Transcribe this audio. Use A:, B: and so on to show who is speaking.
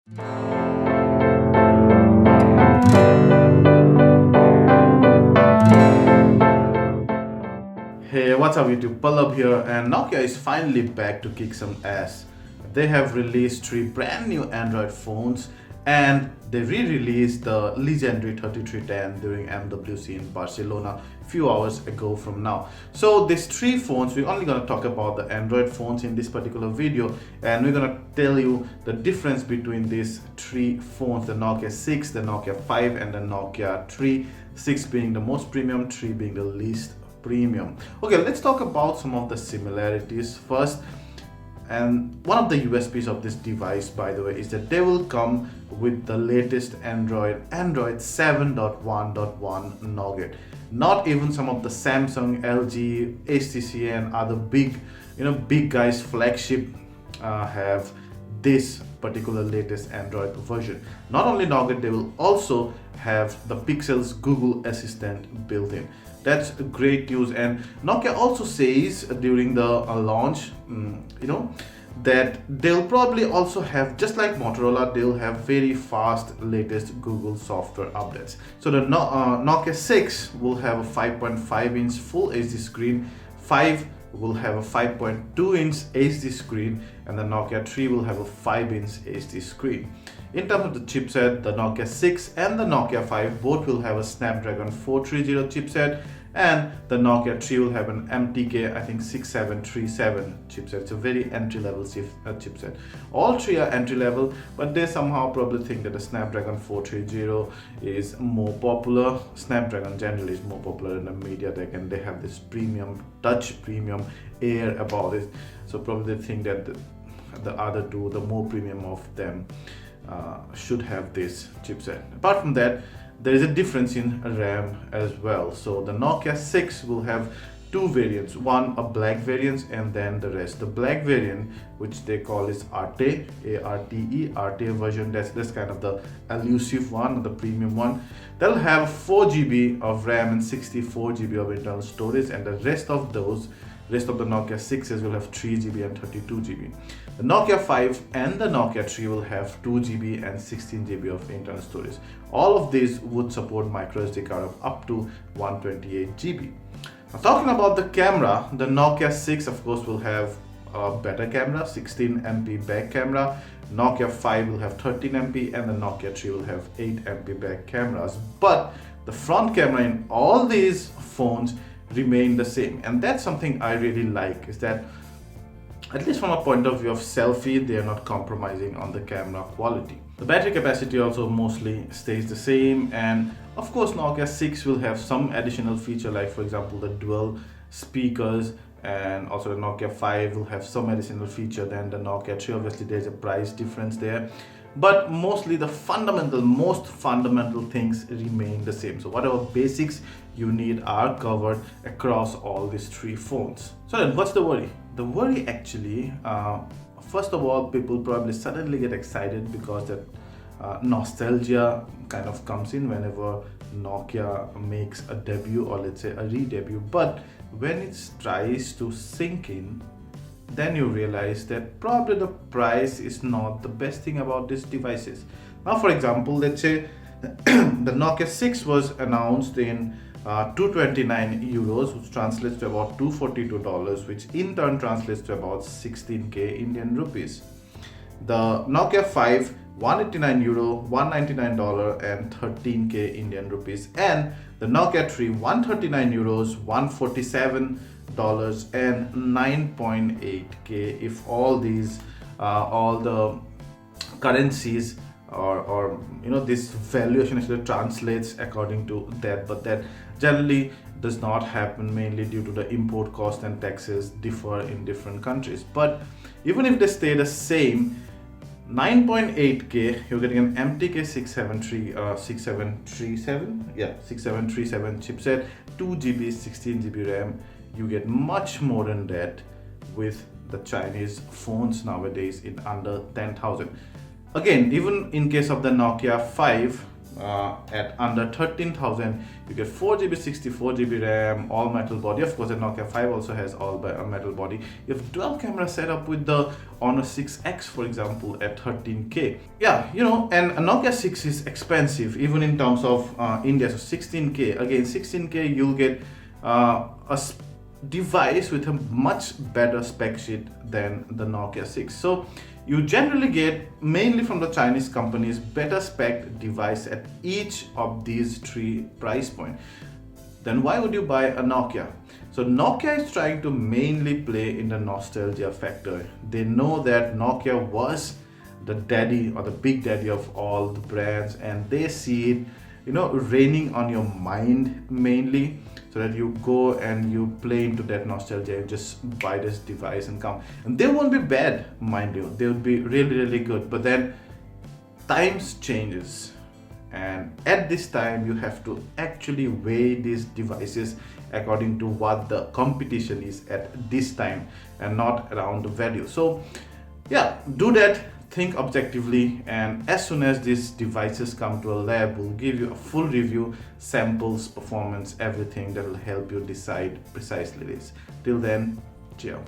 A: Hey, what's up YouTube? Pallab here, and Nokia is finally back to kick some ass. They have released three brand new Android phones, and they re-released the legendary 3310 during MWC in Barcelona a few hours ago from now. So these three phones, we're only going to talk about the Android phones in this particular video, and we're going to tell you the difference between these three phones, the Nokia 6, the Nokia 5, and the Nokia 3, 6 being the most premium, 3 being the least premium. Okay, let's talk about some of the similarities first. And one of the USPs of this device, by the way, is that they will come with the latest Android 7.1.1 Nougat. Not even some of the Samsung, LG, HTC and other big guys flagship have this particular latest Android version. Not only Nougat, they will also have the Pixel's Google Assistant built in. That's great news. And Nokia also says during the launch, that they'll probably also have, just like Motorola, they'll have very fast latest Google software updates. So the Nokia 6 will have a 5.5-inch full HD screen, 5 will have a 5.2-inch HD screen, and the Nokia 3 will have a 5-inch HD screen. In terms of the chipset, the Nokia 6 and the Nokia 5 both will have a Snapdragon 430 chipset, and the Nokia 3 will have an MTK, I think 6737 chipset. It's a very entry-level chipset. All three are entry-level, but they somehow probably think that the Snapdragon 430 is more popular. Snapdragon generally is more popular than the MediaTek, and they have this premium touch, premium air about it. So probably they think that the other two, the more premium of them, should have this chipset. Apart from that, there is a difference in RAM as well. So the Nokia 6 will have two variants, one a black variant and then the rest. The black variant, which they call is ARTE, A-R-T-E, ARTE version, that's kind of the elusive one, the premium one. They'll have 4 GB of RAM and 64 GB of internal storage, and the rest of the Nokia 6s will have 3 GB and 32 GB. The Nokia 5 and the Nokia 3 will have 2 GB and 16 GB of internal storage. All of these would support microSD card of up to 128 GB. Now, talking about the camera, the Nokia 6 of course will have a better camera, 16 MP back camera. Nokia 5 will have 13 MP and the Nokia 3 will have 8 MP back cameras. But the front camera in all these phones remain the same, and that's something I really like, is that at least from a point of view of selfie, they are not compromising on the camera quality. The battery capacity also mostly stays the same, and of course Nokia 6 will have some additional feature, like for example the dual speakers, and also the Nokia 5 will have some additional feature than the Nokia 3. Obviously there's a price difference there, but mostly the most fundamental things remain the same. So whatever basics you need are covered across all these three phones. So then what's the worry? The worry actually, first of all, people probably suddenly get excited because that nostalgia kind of comes in whenever Nokia makes a debut, or let's say a re-debut. But when it tries to sink in, then you realize that probably the price is not the best thing about these devices. Now, for example, let's say the Nokia 6 was announced in 229 euros, which translates to about $242, which in turn translates to about 16k Indian rupees. The Nokia 5, 189 euro, $199 and 13k Indian rupees, and the Nokia 3, 139 euros, 147 and 9.8k if all these all the currencies or this valuation actually translates according to that, but that generally does not happen, mainly due to the import cost and taxes differ in different countries. But even if they stay the same, 9.8k, you're getting an MTK 6737 chipset, 2 GB 16 GB RAM. You get much more than that with the Chinese phones nowadays in under 10,000. Again, even in case of the Nokia 5, at under 13,000. You get 4GB 64GB RAM, all metal body. Of course the Nokia 5 also has all metal body. You have dual camera setup with the Honor 6X, for example, at 13K. Yeah, you know, and a Nokia 6 is expensive even in terms of India. So 16K, again 16K, you'll get device with a much better spec sheet than the Nokia 6. So you generally get, mainly from the Chinese companies, better spec device at each of these three price points. Then why would you buy a Nokia? So Nokia is trying to mainly play in the nostalgia factor. They know that Nokia was the daddy or the big daddy of all the brands, and they see it, you know, raining on your mind mainly, so that you go and you play into that nostalgia and just buy this device and come. And they won't be bad, mind you, they would be really good. But then times changes, and at this time you have to actually weigh these devices according to what the competition is at this time and not around the value. So yeah, do that, think objectively, and as soon as these devices come to a lab, we'll give you a full review, samples, performance, everything that will help you decide precisely this. Till then, ciao.